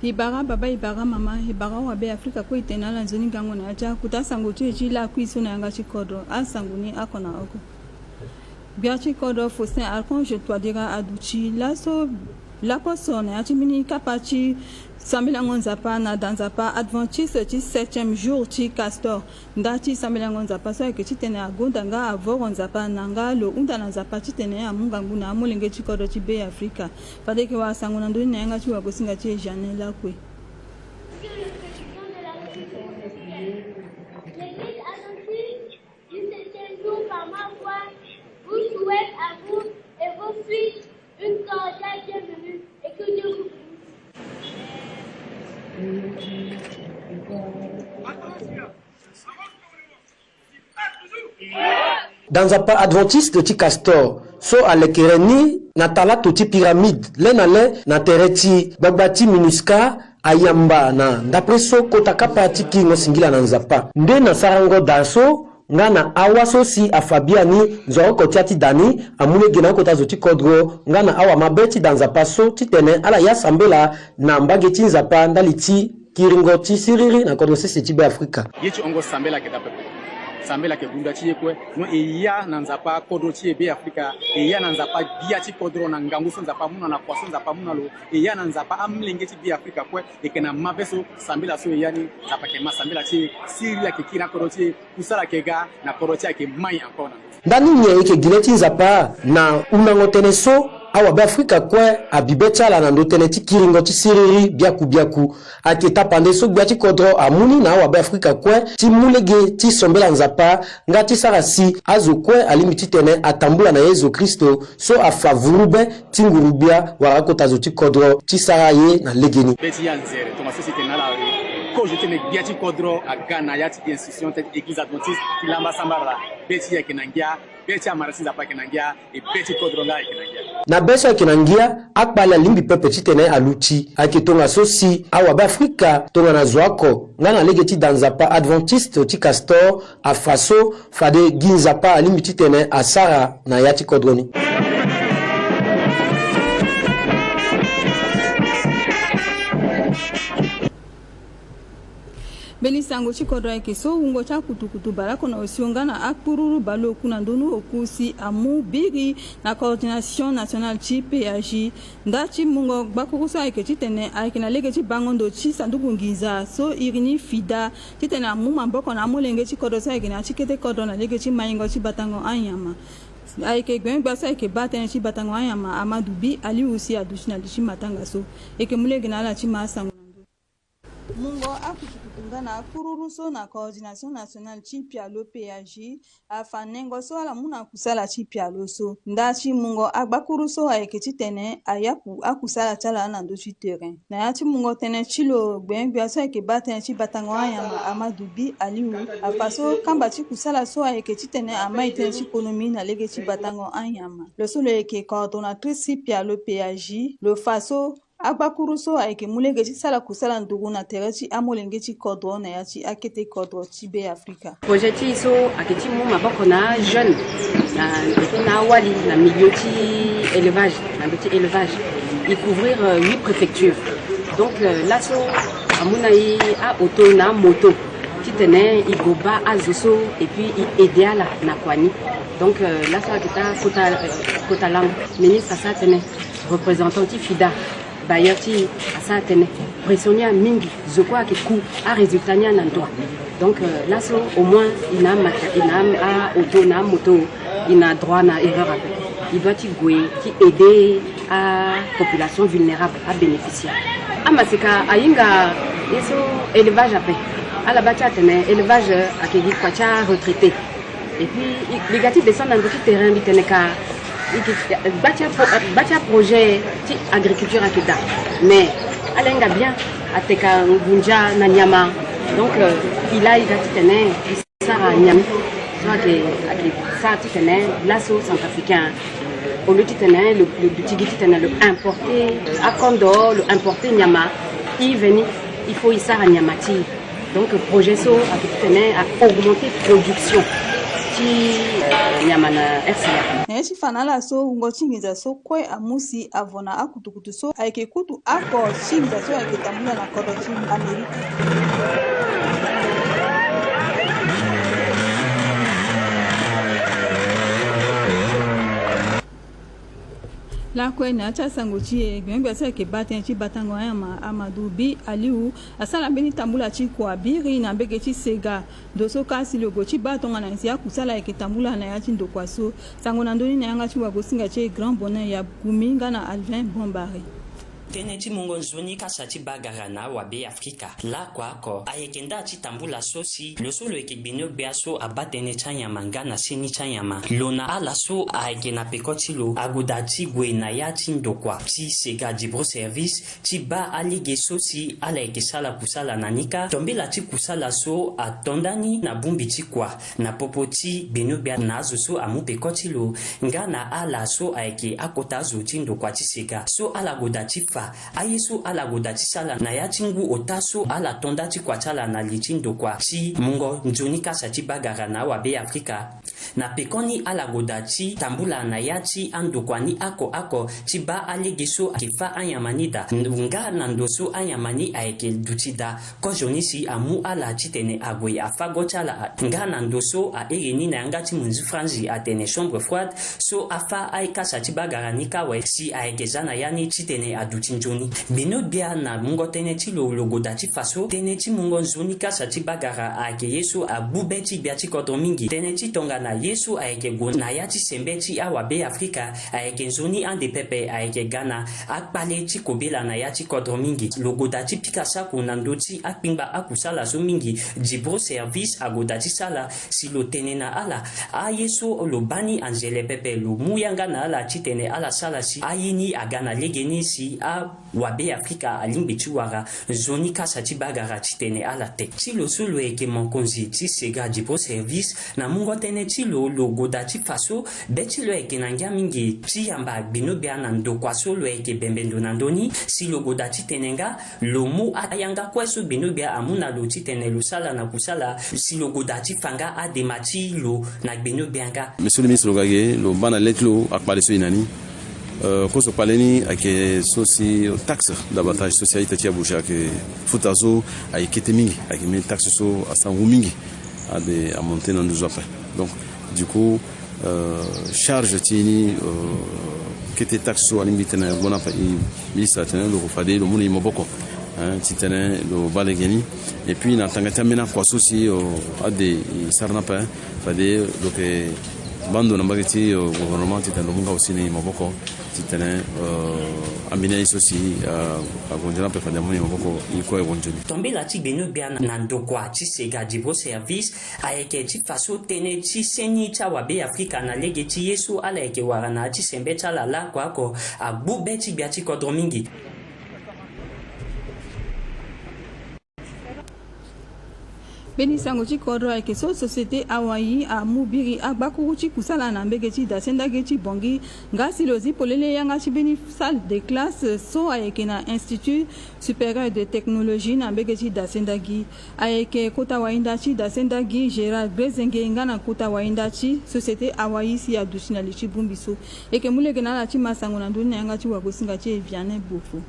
Ibara baba ibara mama ibara wabe Afrika ko itena la nzoni gango na aja kutasango chi la kuiso na yanga chikodo asanguni akona oko bia chikodo fosin alcon je dois dire aduchi laso la personne a timini kapachi Samila Ngonzapa na danzapa adventiste ti 7e jour ti castor ndati Samila Ngonzapa so ke titene agondanga avo Ngonzapa nanga lo unda na zapa titene amunga nguna amulenge chikodo ti be Afrika fade ke wa sanguna ndo ni nga ti wa gosinga ti jane la kwe vous souhaite à vous et vos fils une cordiale bienvenue et que Dieu vous Dans un pas adventiste de Castor, so alekereni natala toti pyramide lenale na tereti bagbati minuska ayamba na d'après so kotaka pati kingo singila na nzapa nde na sarango daso ngana awaso si afabiani zo kotiati dani amule gena kota zoti kodro ngana awa mabeti dans nzapa so titene ala ya sambela na mbageti nzapa ndaliti kiringo ti siriri na kodro sisi tibe Afrika yeti ongo sambela ketape sambela ke bunda ti ekwe no eya na nzapa kodro ti be Afrika eya na nzapa bia ti kodro na ngangu so nzapa muna na kwaso nzapa muna lo eya na nzapa amlenge ti be Afrika kwe ekena mabeso sambela so eya ni nzapa ke masambela ti siria ke kira kodro ti kusala ke ga na kodro ti ke mai encore ndani nye ke gileti nzapa na unangotene so awa be Afrika kwe abibetala na ndotene ti kiringo ti siriri biaku ati tapande so gba ti kodro amuni na awa be Afrika kwe ti mulege ti sombela nzapa nga ti sarasi azo kwe alimiti tene atambula na Yesu Kristo so afavurube ti ngurubia warakota zo ti kodro ti saraye na legeni beti ya nzere to masisi tenala ko je tene biati kodro a Ghana ya ti institution te église adventiste ti lamba sambara beti ya kenangia beti amarasi nzapa kenangia e beti kodro nga kenangia na beso kenangia akpala limbi pepe titene aluti akitonga sosi awa ba Afrika tonga na zwako ngana legeti danzapa adventiste ti castor afaso fade ginzapa limbi titene asara na yati kodroni Beli sango chikodo eke so ungo cha kutukutu barako na osiongana akpururu balo kuna ndonu okusi amu biri na coordination nationale chi PAJ ndachi mungo bakurusa eke chitene ake na lege chi bangondo chi sanduku ngiza so irini fida chitene amu mamboko na amu lenge chikodo sa eke na chikete kodo na lege chi maingo chi batango anyama aike gwen gbasa eke baten chi batango anyama amadubi ali usi adushina dishi matanga so eke mulege na ala chi masango mungo akutukutunga na kururuso na coordination nationale chipialo PAJ afanengo so ala muna kusala chipialo so ndachi mungo agbakuruso aeketi tene ayapu akusala chala na ndo terrain na yati mungo tene chilo gbengbia so eke baten chi batango ayama amadubi aliu afaso kamba chi kusala so aeketi tene amaiten chi konomi na lege chi batango ayama le solo eke coordonnatrice chipialo PAJ le faso Agbakuruso aike mulenge ti sala kusala ndugu na tereti amolenge ti kodro na yati akete kodro ti be Afrika. Projet ti so aketi mu maboko na jeune na wali na milieu ti élevage na petit élevage il couvrir 8 préfectures. Donc là so amuna yi a auto na moto ti tene igoba azoso et puis idéal na kwani. Donc là so aketa kota lang ministre sa tene représentant ti FIDA Bayati asa tene pressionia mingi je crois que coup a résultat nia nandoa donc là so au moins il a auto na moto il a droit na erreur avec il doit aider à population vulnérable à bénéficier amasika ayinga yeso élevage après à la bacha tene élevage akegi kwacha retraité et puis les gars qui descendent dans le terrain biteneka bacha projet ti agriculture akida mais alenga bien ateka ngunja na nyama donc il a titene sara nyam soit que ça titene l'asso centrafricain au lieu titene le titene le importer à Kondo le importer nyama il faut y sara nyamati donc projet so titene à augmenter production ti nyama na RCA. Nechi fanala so ungo chingiza so kwe amusi avona akutukutu so aike kutu ako chingiza so aike tambula na kodo chini Amerika. La kwene acha sangochie gwenga sa ke baten chi batango ama Amadou Bi Aliou asala beni tambula chi kwa biri na mbege chi sega doso kasi logo chi batonga na nsia kusala ke tambula na yachi ndokwaso sango na ndoni na yanga chi wagosinga chi grand bonheur ya Guminga na Alvin Bombare. Teneti mungo nzoni kasati bagarana wabe Afrika la kwako ayekenda chitambula sosi losolo ekibino biaso abatene chanyama ngana sini chanyama lona alaso ayekena pekoti lo agudati gwena yati ndokwa ti sega dibro service ti ba alige sosi ala ekesala kusala nanika tombela ti kusala so atondani na bumbi ti kwa na popoti bino bia na so amu pekoti lo ngana ala so ayeke akota zo ti ndokwa ti sega so ala godati fa ayesu ala godati sala na yatingu otaso ala tondati kwa chala na lichindo kwa chi mungo njoni kasa ti bagara na wabe Afrika na pekoni ala godati tambula na yati andokwani ako ti ba alegeso akifa anyamanida nga na ndoso anyamani aeke dutida ko jonisi amu ala titene agwe afago chala nga na ndoso a ereni na yanga ti munzi franzi atene chambre froide so afa aikasa ti bagara ni kawe si aeke zana yani titene aduti njoni bino bia na mungo teneti lo logo dati faso teneti mungo nzoni kasa ti bagara ake yesu abubeti biati koto mingi teneti tonga na yesu aeke go na yati sembeti awabe Afrika aeke nzoni ande pepe aeke Ghana akpale ti kobela na yati koto mingi logo dati pikasa ko na ndoti akpingba akusala so mingi dibro service agodati sala si lo tenena ala a yesu lo bani anzele pepe lo muyanga na ala titene ala sala si ayini agana legeni si a wabe Afrika alimbichi wara zoni kasa ti bagara titene ala te ti lo solo eke monkonzi ti sega dibro service na mungo tene ti lo logo dati faso beti lo eke na ngia mingi ti yamba bino bia na ndokwa solo eke bembendo na ndoni si logo dati tenenga lo mu ayanga kweso bino bia amuna lo titene lo sala na kusala si logo dati fanga ademati lo na bino bianga. Monsieur le ministre Logage lo bana letlo akpale so inani koso paleni ake sosi taxe d'abattage social itatia boucha ke futazo ay ketemingi ay men taxe so asangu mingi ade a monter dans nos affaires. Donc du coup charge tini kete taxe so alimitena bona pa ministre tena lo fade lo muni moboko titene lo balegeni et puis na tangata mena kwa sosi ade sarna pa fade lo ke bando na bagati gouvernement titane munga aussi ni maboko titane ambina isosi agonjana pe fada moni maboko iko egonjoni tombela ti beno bia na ndokwa ti sega dibro service ayeke ti faso tene ti seni ti awabe Afrika na lege ti yesu ala yeke wara na ti sembe ti ala la kwako agbube ti bia ti kodro mingi. Beni sango chi kodro ake so société awayi a mubiri agbakuru chi kusala na mbege chi dasenda ge chi bongi ngasi lozi polele yanga chi beni salle de classe so ayeke na institut supérieur de technologie na mbege chi dasenda gi ayeke kota wainda chi dasenda gi Gérard Brezenge ngana kota wainda chi société awayi si adushi na lichi bumbiso eke mulege na la chi masango na nduni yanga chi wagosinga chi Vianney Bofo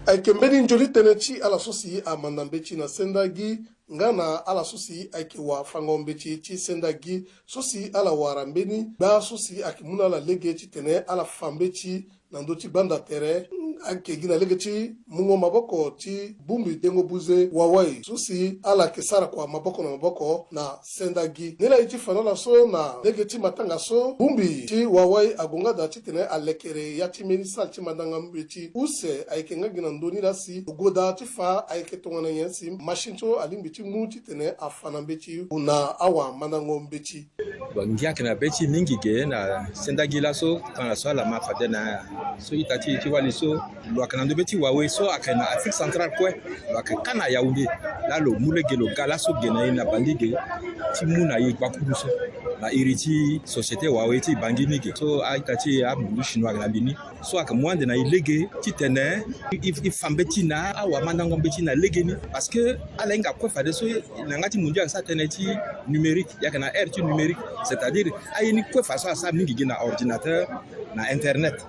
ayeke mbeni njoli tene chi ala sosi amanda mbechi na senda gi ngana ala sosi ayeke wa fango mbechi chi senda gi sosi ala wara mbeni ba sosi akimuna ala lege chi tene ala fambechi na ndo chi banda tere ake gina lege chi mungo maboko chi bumbi dengo buze wawai sosi ala kesara kwa maboko na senda gi nila ichi fanala so na lege chi matanga so bumbi chi wawai agonga da chi tene alekere ya chi meni sal chi madanga mbechi use ayeke nga gina ndo nila si ugoda chi fa ayeke tongana yensi machine cho alimbi chi mu chi tene afana mbechi una awa mandango mbechi ngiake na bechi mingi ge na senda gi la so kana so ala mafade na so itati chi wali so lo kana ndo beti wawe so akana Afrique centrale kwe lo akana Yaoundé la lo mulege lo gala so gena ina bandige ti muna yi bakuru so na iriti société Huawei ti bangi mige so aitati abulu chinois na bini so ak mwande na ilege ti tene if fambeti na awa mandango beti na legeni parce que ala inga ko fade so na ngati mundia sa tene ti numérique yakana air ti numérique c'est-à-dire ayini ko fa so sa mingi na ordinateur na internet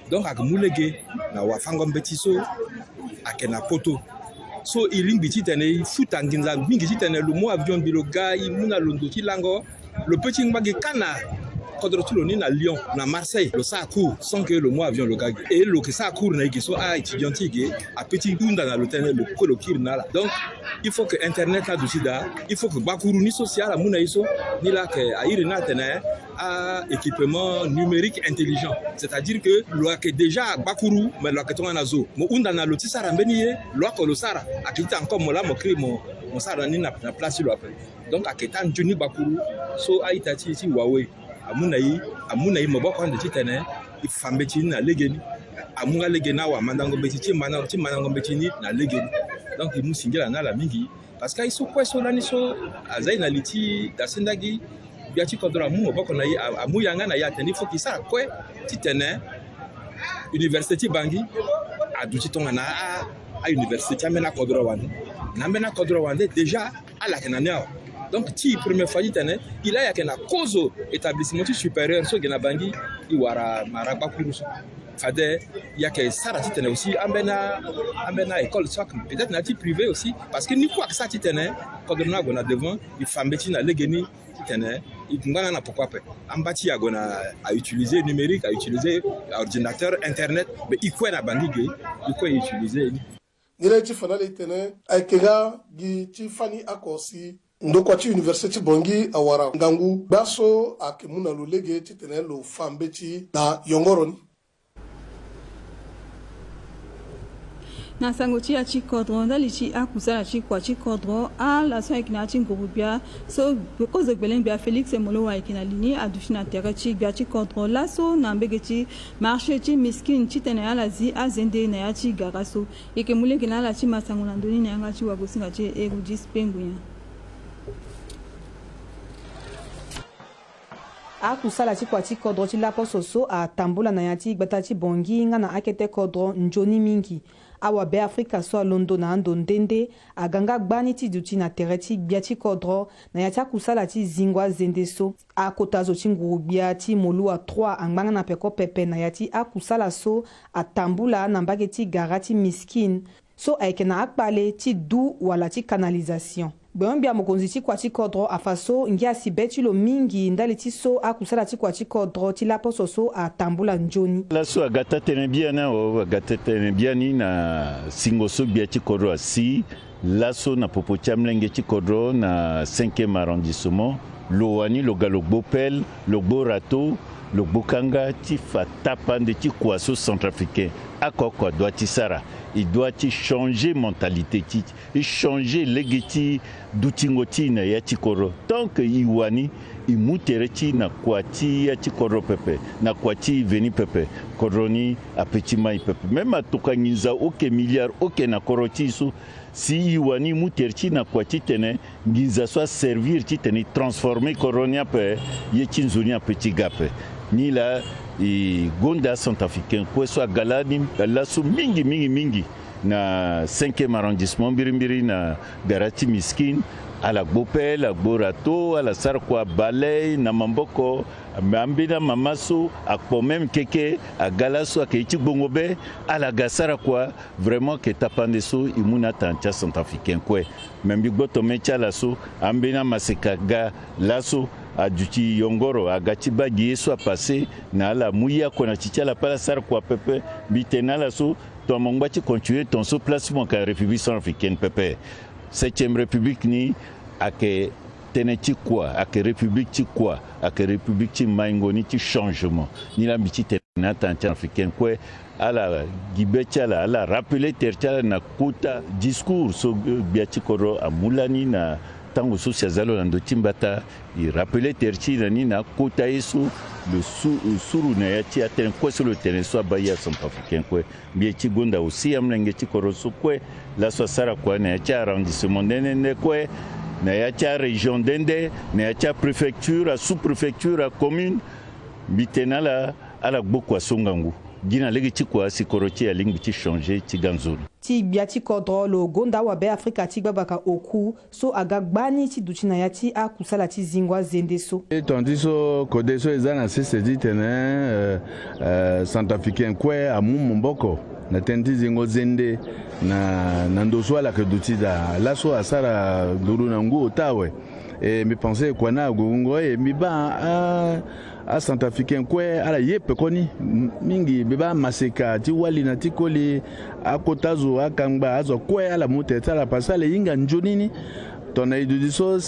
donc ak mulege na wa fango beti so akena poto so ilingi ti tene futa nginza mingi ti tene le mo avion biloga imuna londo ti lango le petit mbagi kana Kodrotuloni na Lyon, na Marseille, le ça court sans que le mois avion le gag. Et le que ça court na qui soit à étudiantique à petit bout dans l'hôtel le colloquir na là. Donc il faut que internet là dessus là, il faut que bakuru ni social à muna iso ni là que à irina tena à équipement numérique intelligent. C'est-à-dire que lo que déjà bakuru mais lo que ton nazo. Mo unda na loti sara mbeniye, lo ko lo sara. Akita encore mo là mo cri mo sara ni na place lo après. Donc aketa njuni bakuru so aitati ti Huawei. Amunai maboko ande titene ifambe chini na legeni amunga legena wa mandango beti ti mandango beti ni na legeni donc imusingela na la mingi parce que iso kweso lani so azai na liti dasendagi biati kodra mu maboko na yi amuyanga na ya teni fo kisara kwe titene université bangi aduti tonga na a université amena kodra wan na mena kodra wan déjà ala kenaneo. Donc, si première fois, il a une cause établissement supérieur, so gena bangi, iwara maraba kuruso. Fade, il y a que ça titane aussi, amena école, soit peut-être nati privé aussi, parce que ni quoi que ça titane, quand on a devant, il faut mettre na legeni titane, il ngana pourquoi pas. Ambati a gona à utiliser numérique, à utiliser ordinateur, internet, mais il faut na bangi, il faut utiliser. Nile chifana tene, aikega gi chifani akosi. Ndokwati university bongi awara ngangu baso akimuna lulege titene lo fambechi na yongoroni na sangochi ya chikodro ndali chi akusala chi kwa chikodro a la so ikina chi ngurubia so because of Belembia Felix Molowa ikina lini adushina terachi bia chikodro la so na mbegeti marché chi miskin chitene ala zi azende na ya chi garaso ikemule kina la chi masango na ndoni na yanga chi wagosinga chi erudis penguya akusala ti kuati kodro ti lapo soso atambula na ya ti gbata ti bongi nga na akete kodro njoni mingi awa be Afrika so alondo na ando ndende aganga gbani ti duti na tere ti gbia ti kodro na ya ti akusala ti zingwa zende so akota zo ti nguru gbia ti molua 3 angbanga na peko pepe na ya ti akusala so atambula na mbage ti gara ti miskin so ayeke na akpale ti du wala ti canalisation Bia mokonzi ti kuati kodro afaso ngia sibeti lo mingi ndali ti so akusala ti kuati kodro ti lapo soso atambula njoni. La so agata tenebia na o agata tenebia ni na singo so bia ti kodro asi la so na popo chamlenge ti kodro na 5e arrondissement lo wani lo galogbo pel lo gbo rato lo gbokanga ti fatapa nde ti kuaso centrafricain akoko doit ti sara. Il doit changer mentalité, changer legiti dutingoti na yatikoro. Tant que iwani imutereti na kwati yatikoro pepe, na kwati veni pepe, koroni apeti mai pepe. Même atokangiza oke milliard oke na korotisu, si iwani mutereti na kwati tene, ngiza soit servir ti tene transformer koronia pe yetinzoni apeti gape. Ni la i gonda centrafricain kweswa galani lasu mingi na 5e arrondissement mbirimbiri na garati miskin ala gbopel la gborato ala sarkwa balei na mamboko ambina mamasu akpo même keke agalaso akeiti bongobe ala gasara kwa vraiment que tapande so imuna tancha centrafricain kwe membi gboto mecha laso ambina masekaga laso aduti yongoro agati bagi yeso a passé na la mouya kona titiala pala sar kwa pepe bitena la so to mongba ti continuer ton so placement ka République centrafricaine pepe 7e République ni ake teneti kwa ake République ti kwa ake République ti maingoni ti changement ni la biti tenata africaine kwe ala gibetiala ala rappeler tertiala na kuta discours so biati koro amulani na tango social zalo na timbata i rappeler terti na kota yesu le suru na yati aten ko sur le terrain so baya centrafricain ko bieti gonda aussi amlenge ti koroso ko la so sara ko na yati arrondissement nene ko na ya tia région Dende na ya tia préfecture à sous-préfecture à commune bitena la ala gbokwa songangu gina legi chikwa sikorochi ya lingi ti changer ti ganzoni ti biati kodro lo gonda wa be Afrika ti babaka oku so agagbani ti duchina ya ti akusala ti zingwa zende so tandis so kodeso ezana sese dit tene centrafricain kwe amu mboko na tenti zingo zende na ndoso ala ke dutida laso asara duru na ngu otawe e mi pensais kwa na gungo e mi ba a centrafricain kwe ala yepe koni mingi beba maseka ti wali na ti koli akotazo akangba azo kwe ala muteta ala pasale yinga njonini tona idudiso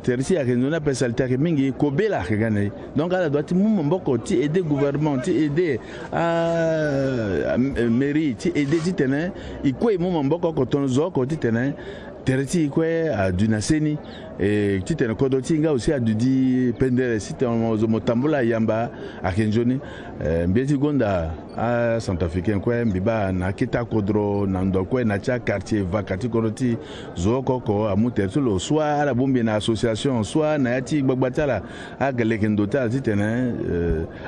terisi ya kendona pesalite mingi kobela kagane donc ala doit mum mboko ti aider gouvernement ti aider a mairie ti aider ti tene ikwe mum mboko ko tonzo ko ti tene teriti ikwe a dunaseni et ti tene kodo ti nga aussi a dudi pendere si tene motambola yamba a kenjoni mbeti gonda a centrafricain kwe mbiba na kita kodro na ndo kwe na cha quartier vakati kodoti zoko ko amutetulo soit la bombe na association soit na yati gbagbatala a galekendo ta ti tene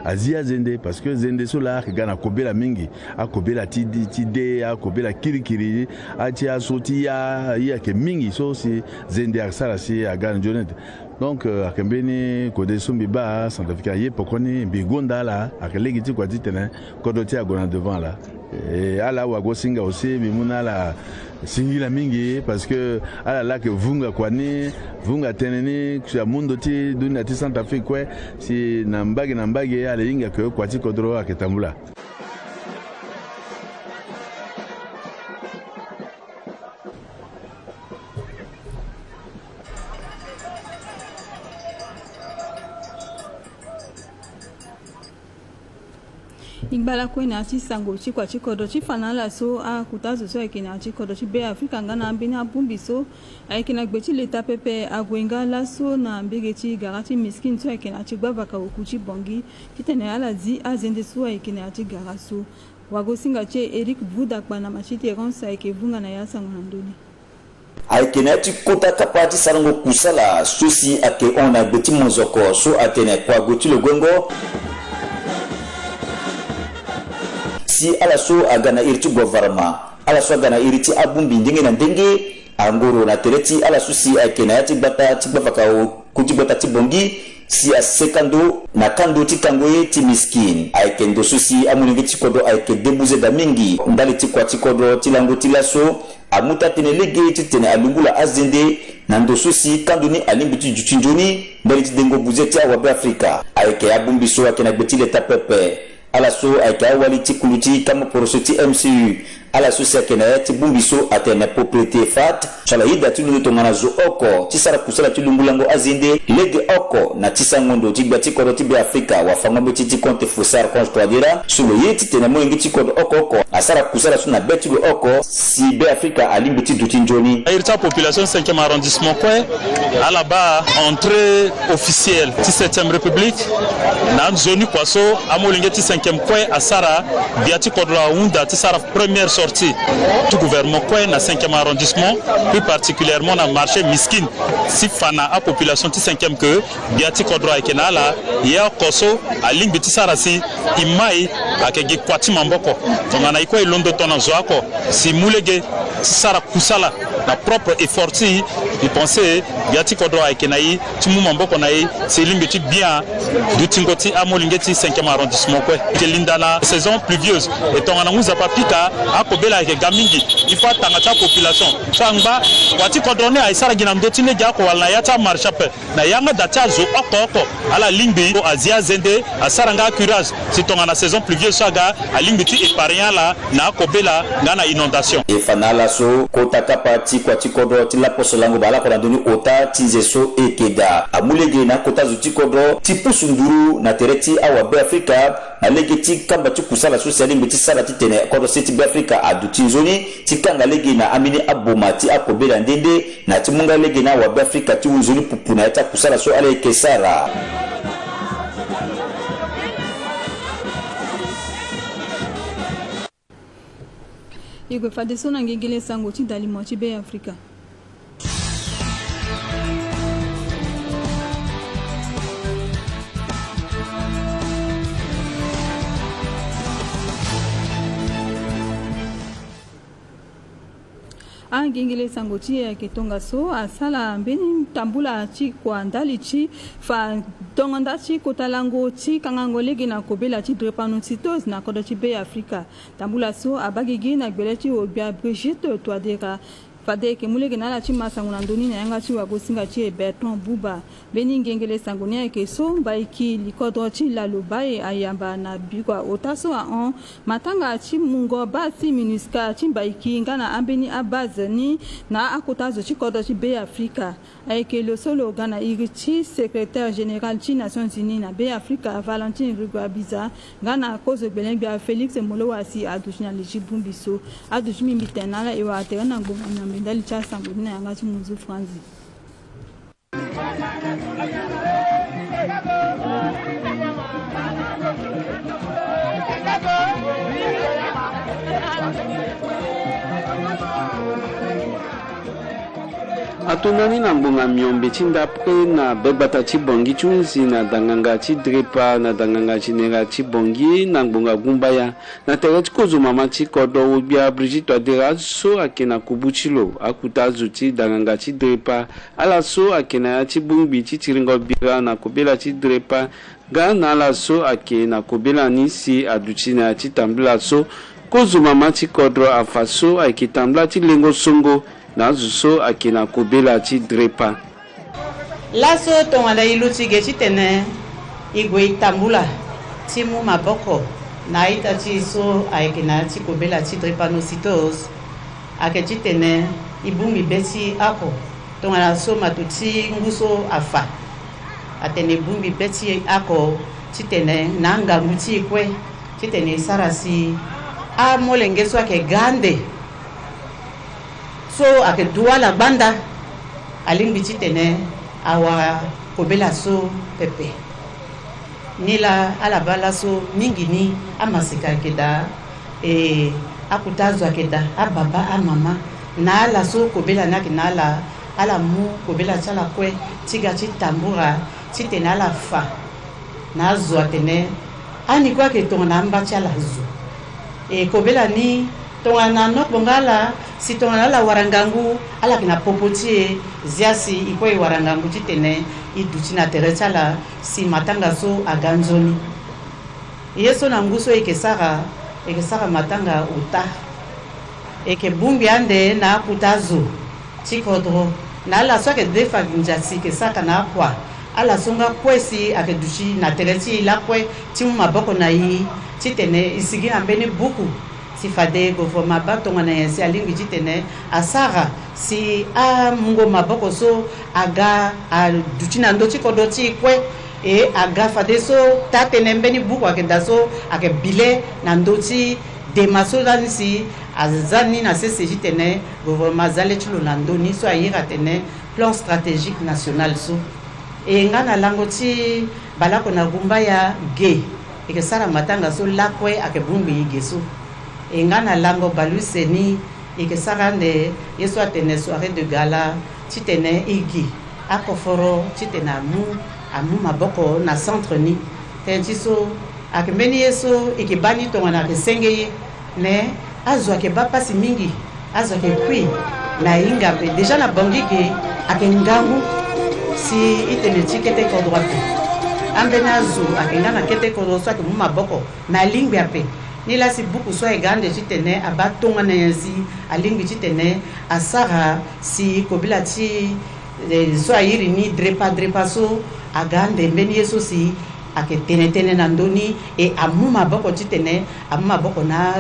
azia zende parce que zende so la gana kobela mingi a kobela ti de a kobela kirikiri a ti asoti ya ke mingi so si zende a sala si a gana jonet donc akembeni kode sumbi ba centrafricain ye pokoni bigonda la akelegi ti kwa ti tene kodoti agona devant là et ala wago singa aussi bimuna la singila mingi parce que ala la que vunga kwani vunga teneni kwa mundo ti dunia ti Centrafrique kwe si nambage ala inga ke kwa ti kodro aketambula Igbala kwena ti sango chi kwa chikodo chi fanala so a kutazo so ekina chikodo chi be Afrika ngana ambini abumbi so ekina gbeti leta pepe agwenga la so na mbege chi garati miskin so ekina chi gbavaka okuchi bongi kitene ala zi azende so ekina chi garaso wagosinga che Eric Vuda kwa na machiti ronsa ekevunga na yasa ngandoni aikenati kota kapati sarango kusala susi ake ona gbeti monzoko so atene kwa goti logwengo si ala so agana iriti gouvernement ala so agana iriti abumbi ndenge na ndenge angoro na tereti ala so si akena yati bata ti bafaka kuti bata ti bongi si asekando na kando ti kangoye ti miskin aikendo so si amulingi ti kodo aike debuze da mingi ndali ti kwa ti kodo ti lango ti laso amuta tene lege ti tene alungula azende na ndo so si kando ni alimbi ti jutinjoni ndali ti dengo buze ti awabe Afrika aike abumbi so akena gbeti leta pepe ala so aika wali ti kuluti kama poroso ti MCU ala so sekena ti bumbiso atene propriété fat chala hida ti lungo tongana zo oko ti sara kusala ti lungulango azinde lege oko na ti sangondo ti gbati kodo ti be Afrika wa fangombe ti konte fosar konstradira sulo yeti tene moyingi ti kodo oko asara kusala so na beti lo oko si be Afrika alimbi ti duti njoni irta population 5e arrondissement kwe ala ba entrée officielle ti 7e république na zoni kwaso amolingi ti 5e kwe asara biati kodo la unda ti sara première sortie du gouvernement kwe na 5e arrondissement plus particulièrement na marché miskin si fana a population ti 5e que biati kodro aikena la ya koso alingi ti sara si imai akegi kwati mamboko tongana iko ilondo tona zoako si mulege sara kusala na propre effort si il pensait biati kodro aikena yi ti mamboko na yi si limbi ti bien du tingoti amolingi ti 5e arrondissement kwe ke linda na saison pluvieuse et tongana nguza papika akobela ke gamingi il faut tanga ta population sangba wati kodrone aisara gina ndoti ne jako wala yata marchape na yanga data zo oko ala lingbi o azia zende asaranga curage si tonga na saison pluvieuse saga alingbi ti épargnant la na akobela ngana inondation e fanala so kota kapati kwa ti kodro ti la posolango bala ko na doni ota ti zeso ekeda amulege na kota zo ti kodro ti pusunduru na tereti awa be Afrika na lege ti kamba ti kusala so salimbi ti sala ti tene kodro seti be Afrika aduti nzoni ti kanga lege na amini aboma ti akobela ndende na ti munga lege na wa Afrika ti unzoni pupu na ta kusala so ale kesara igwe fadeso na ngegele sango ti dalimo ti be Afrika angengele sango ti ketonga so asala mbeni tambula ti kwa ndali ti fa tongonda ti kotalango ti kangango lege na kobela ti drepanocytose na kodo ti be Afrika tambula so abagigi na gbele ti obia Brigitte Touadéra fade ke mulege na la ti masango na ndoni na yanga ti wagosinga ti Bertrand Buba beni ngengele sango ni ke so baiki likodro ti laloba e ayamba na bikwa otaso a on matanga ti mungo ba ti MINUSCA ti baiki ngana ambeni abaze ni na akotazo ti kodro ti be Afrika ayeke lo solo gana iri ti secrétaire général ti Nations Unies na be Afrika Valentine Rugwabiza ngana kozo gbelengbe Félix Molowasi adushina le jibumbi so adushimi mitenala e wa terena ngoma na mbendali cha sango na yanga ti muzu franzi atonani na ngbonga miombe ti ndapre na begbata ti bongi ti hunzi na danganga ti drepa na danganga général ti bongi na ngbonga gumbaya na tere ti kozo mama ti kodro obia Brigitte Touadéra azo ayeke na kubu ti lo akuta azo ti danganga ti drepa ala so ayeke na ya ti bungbi ti tiringa obira na kobela ti drepa ga na ala so ayeke na kobela ni si adu ti na ya ti tambula so kozo mama ti kodro afa so ayeke tambula ti lengo songo na zuso akina kobela ti drepa laso tongana iluti ge ti tene igwe tambula ti mu maboko na ita ti so ayekina ti kobela ti drepanocytose ake ti tene ibumbi be ti ako tongana so matu ti nguso afa atene bumbi be ti ako ti tene na ngangu ti kue ti tene sara si a molenge so ake gande so ake duwa la banda alingbi ti tene awa kobela so pepe nila alabala so mingi ni amasika keda akutazo akeda ababa amama na ala so kobela na kinala ala mu kobela chala kwe tiga ti tambura ti tene ala fa na zo atene ani kwa ke tongana mba chala zo kobela ni tongana no bongala si tongana la warangangu ala kina popoti ziasi ikwe warangangu ti tene iduti na teretala si matanga so aganzoni yeso na nguso ekesara matanga uta eke bumbi ande na kutazo tikodro na ala so ke defa njasi ke saka na kwa ala songa kwesi ake dushi na tereti la kwe ti maboko na yi ti tene isigi ambeni buku si fade govoma batonga na yensi alingbi ti tene asara si a mungo maboko so aga a duti na ndo ti kodo ti kue aga fade so ta tene mbeni buku ake da so ake bile na ndo ti dema so lani si azani na sese ti tene govoma zale ti lo na ndoni so ayira tene plan stratégique national so nga na lango ti balako na gumbaya ge eke sara matanga so lakue ake bumbi ige so nga na lango baluseni eke sara nde yeso atene soirée de gala ti tene igi akoforo ti tene amu maboko na centre ni ten ti so ake mbeni yeso eke bani tongana ake senge ye ne azo ake ba pasi mingi azo ake kui na hinga pe déjà na bongi ge ake ngangu si itene ti kete kodro ape ambeni azo ake nga na kete kodro so ake mu maboko na lingbi ape ni la si buku so egande ti tene abatonga na yansi alingbi ti tene asara si kobila ti so ayiri ni drepa so agande mbeni yeso si ake tene na ndoni amu maboko ti tene amu maboko na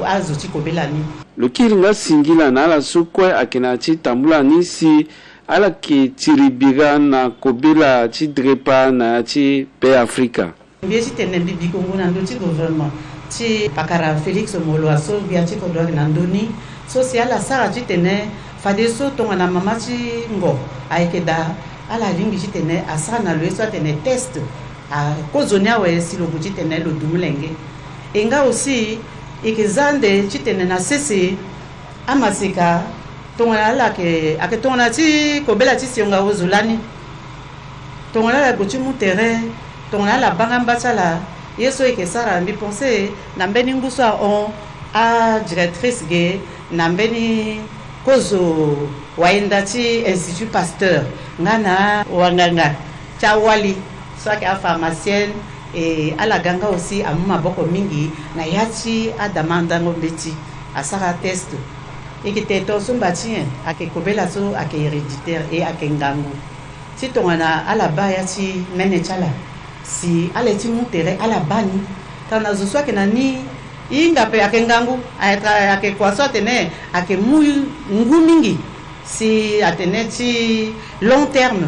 azo ti kobela ni lokiri nga singila na ala so kue ake na ti tambula ni si ala yeke tiribiga na kobela ti drepa na ti be Afrika mbie ti tene bibi kongo na ndo ti gouvernement ti pakara Félix Molwa so bia ti kodro na ndoni so si ala sara ti tene fade so tongana mama ti ngo ayeke da ala lingbi ti tene asara na lo so atene test a kozoni awe si lobu ti tene lo dumulenge nga aussi eke zande ti tene na sese amasika tongana ala ake tongana ti kobela ti sionga ozolani tongana ala go ti mu terrain tongana ala banga mba ti ala yeso eke sara mbi pense na mbeni nguso on a directrice ge na mbeni kozo waenda ti Institut Pasteur ngana wanganga chawali soit a pharmacienne et à la ganga aussi à maboko mingi na yati a demanda ngobeti a sara test et qui était to sumbati a ke kobela so a ke héréditaire et a ke ngangu si tongana à la ba yati menechala si ale ti mutere à la bani kana zo soit que nani inga pe a ke ngangu a ke kwa so tene a ke mu ngu mingi si atene ti long terme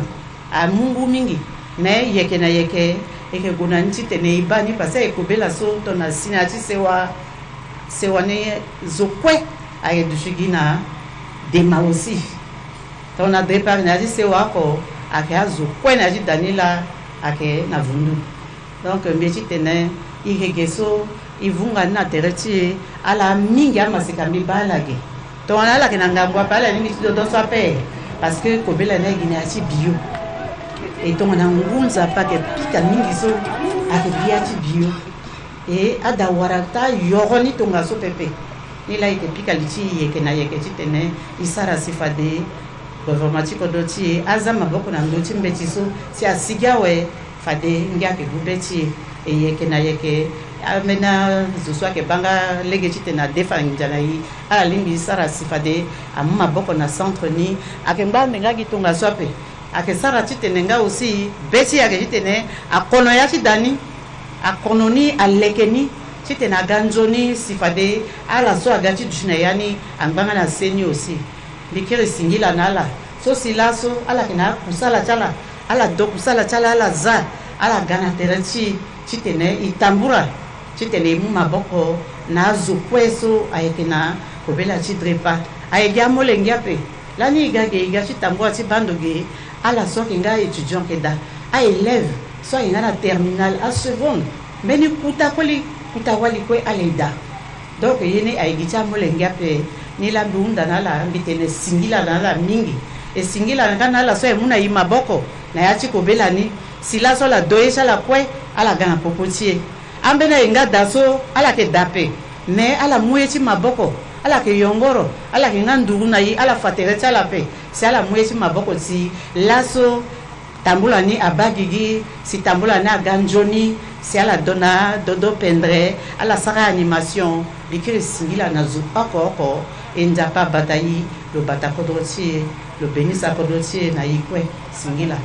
a mungu mingi mais yeke na yeke eke guna nti tene ibani pasa ekobela so tona sina ti sewa ne zokwe aye dushigina dema aussi tona départ na ti sewa ko ake azokwe na ti danila ake na vundu donc mbeti tene ihege so ivunga na tereti ala mingi amasika mibalage tona ala ke na ngambwa pala ni ti do so pe parce que kobela na gina ti bio et donc on a ngunza pa ke pika mingi so ake biati bio et ada warata yoroni tonga so pepe ni la ite pika liti yeke na yeke tene isara sifade governementi kodoti azama boko na ndoti mbeti so si asigawe fade ngiake gubeti e yeke na yeke amena zoswa ke banga legeti tena defa njana yi ala limbi isara sifade amma boko na centre ni ake mbande ngaki tonga so pe ake sara titenenga aussi beti yake titene akono ya tidani akononi alekeni titena ganjoni sifade ala so agati djina yani angbanga na seni aussi bikiri singila nala so silaso ala kina kusala chala ala do kusala chala ala za ala gana terenti titene itambura titene mu maboko na zokweso ayekena kobela tidrepa ayega molengia pe lani gage gachi tambua ti bandoge ala soki nga étudiant keda a élève soit inga na terminale a seconde mbeni kuta wali kwe aleda donc yene aigicha molengia pe ni la bunda na la mbitene singila na la mingi e singila na la so emuna yima boko na yachi kobela ni sila so la doyesha la kwe ala gana popotier ambena inga daso ala ke dape mais ala mueti maboko ala ke yongoro ala ke nganduru na yi ala fatere chala pe si ala mueti maboko si laso tambula ni abagigi si tambula na ganjoni si ala dona dodo pendre ala sara animation bikiri singila na zupa koko enjapa batayi lo batakodroti lo benisa kodroti na yikwe singila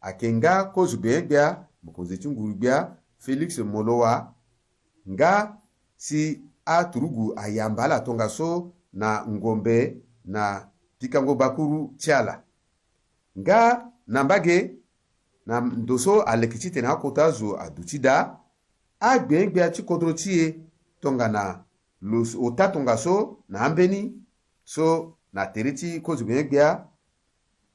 akenga kozubebia mokonzi ngurubia Felix Molowa nga si aturugu ayambala tonga so na ngombe na tikango bakuru tiala nga nambage na ndoso alekiti na kotazo adutida agbengbe ti kodrotie tonga na los ota tonga so na ambeni so na teriti kozubengbe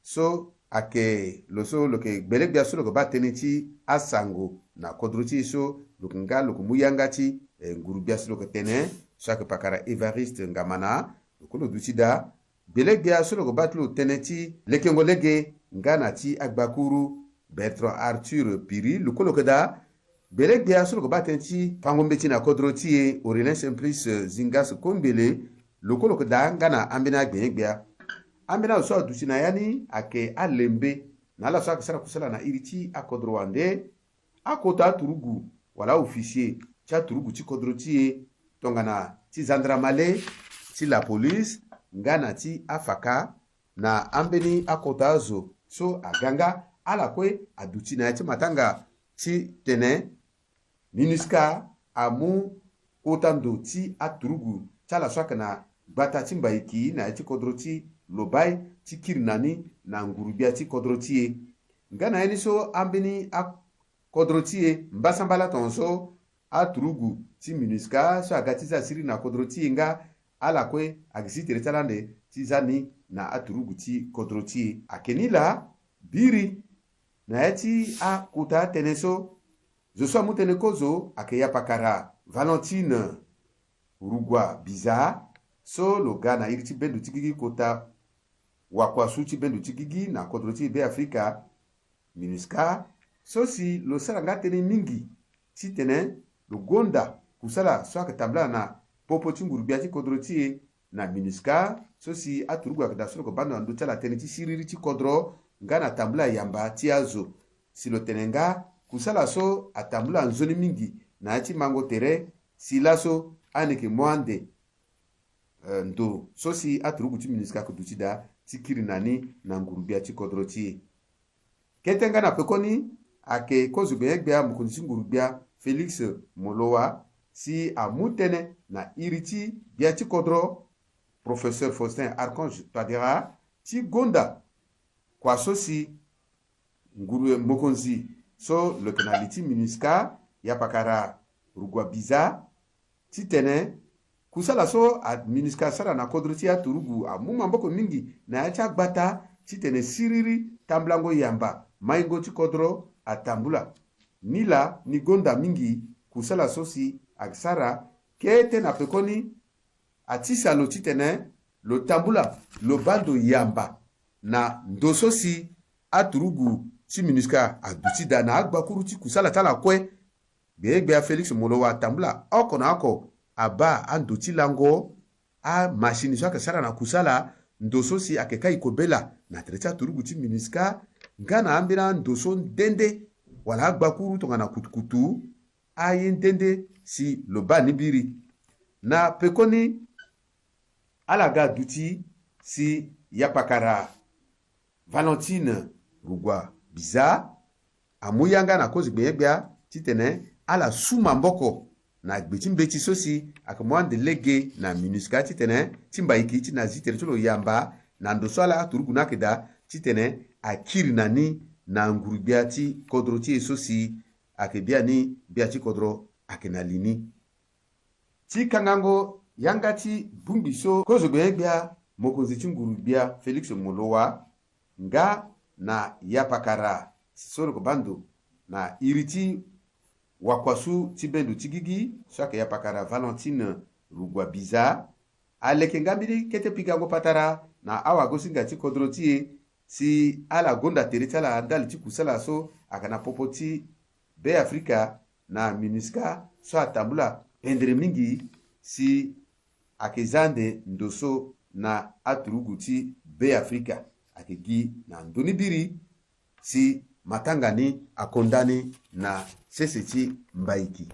so ake loso loke gbelegbia so loke bateniti asango na kodrotie so lokunga lokumuyanga ti ngurubia so loke tene so ake pakara Evariste Ngamana lokolo dutida belegbia so loke batlo teneti lekengo lege ngana ti agbakuru Bertrand Arthur Piri lokolo keda belegbia so loke batenti pangombeti na kodrotie Aurélien Simplice Zingas Kombele lokolo keda ngana ambena gbegbia ambena so dusina yani ake alembe na la so akisara kusala na iriti akodrowande akota turugu wala officier cha turugu ti kodrotie tongana ti zandramale ti la police ngana ti afaka na ambeni akota zo so aganga ala kwe aduti na ti matanga ti tene MINUSCA amu kotando ti aturugu chala so akana gbata ti mbaiki na ti kodroti lobai ti kirnani na ngurubia ti kodrotie ngana yani so ambeni kodrotie mbasambala tonso aturugu ti MINUSCA so agati za siri na kodrotie nga ala kwe agisitere talande ti zani na aturugu ti kodrotie akenila biri na yati a kuta teneso zo so mutene kozo akeya pakara Valentine Urugwa Biza so lo ga na iri ti bendu ti gigi kota wakwasu ti bendu ti gigi na kodro ti be Afrika MINUSCA so si lo sara nga tene mingi ti tene lo gonda kusala so aka tambla na popo ti ngurubia ti kodro ti na MINUSCA so si aturugu aka da so ko bando andu tala tene ti siriri ti kodro nga na tambla yamba ti azo si lo tene nga kusala so atambla nzoni mingi na ti mango tere si laso aneke mwande ndo so si aturugu ti MINUSCA ko duti da ti kiri nani na ngurubia ti kodro ti ketenga na pekoni ake kozugbe egbea mukunzi ngurubia Felix Molowa si amutene na iriti bia ti kodro professeur Faustin Archange Twadera ti gonda kwa so si nguru mokonzi so le kanaliti MINUSCA ya pakara rugwa biza ti tene kusala so a MINUSCA sara na kodro ti aturugu amuma mboko mingi na ya cha gbata ti tene siriri tamblango yamba maingo ti kodro atambula nila ni gonda mingi kusala so si aksara kete na pekoni atisa lo ti tene lo tambula lo bando yamba na ndoso si aturugu ti MINUSCA aduti da na agbakuru ti kusala tala kwe gbegbe Felix Molowa tambula oko na oko aba ando ti lango a machine so akasara na kusala ndoso si akeka ikobela na treta aturugu ti MINUSCA ngana ambira ndoso ndende wala agbakuru tonga na kutukutu aye ndende si loba nibiri na pekoni alaga duti si yapakara Valentine Rugwa Biza amuyanga na kozi gbegba titene ala suma mboko na gbetimbechi sosi akamwande lege na MINUSCA titene timba iki tina zitere tolo yamba na ndoso ala turugu nakeda titene akiri nani na ngurubia ti kodro ti sosi akebia ni bia ti kodro akenalini ti kangango yanga ti bumbiso kozo gbegba mokonzi ti ngurubia Felix Molowa nga na yapakara soro ko bando na iriti wakwasu ti bendu ti gigi saka yapakara Valentine Rugwa Biza aleke ngambiri kete pikango patara na awa gosinga ti kodro ti si ala gonda terita la andali ti kusala so akana popo ti be Afrika na MINUSCA so atambula pendre mingi si akezande ndoso na aturugu ti be Afrika akegi na ndoni biri si matangani akondani na sese ti mbaiki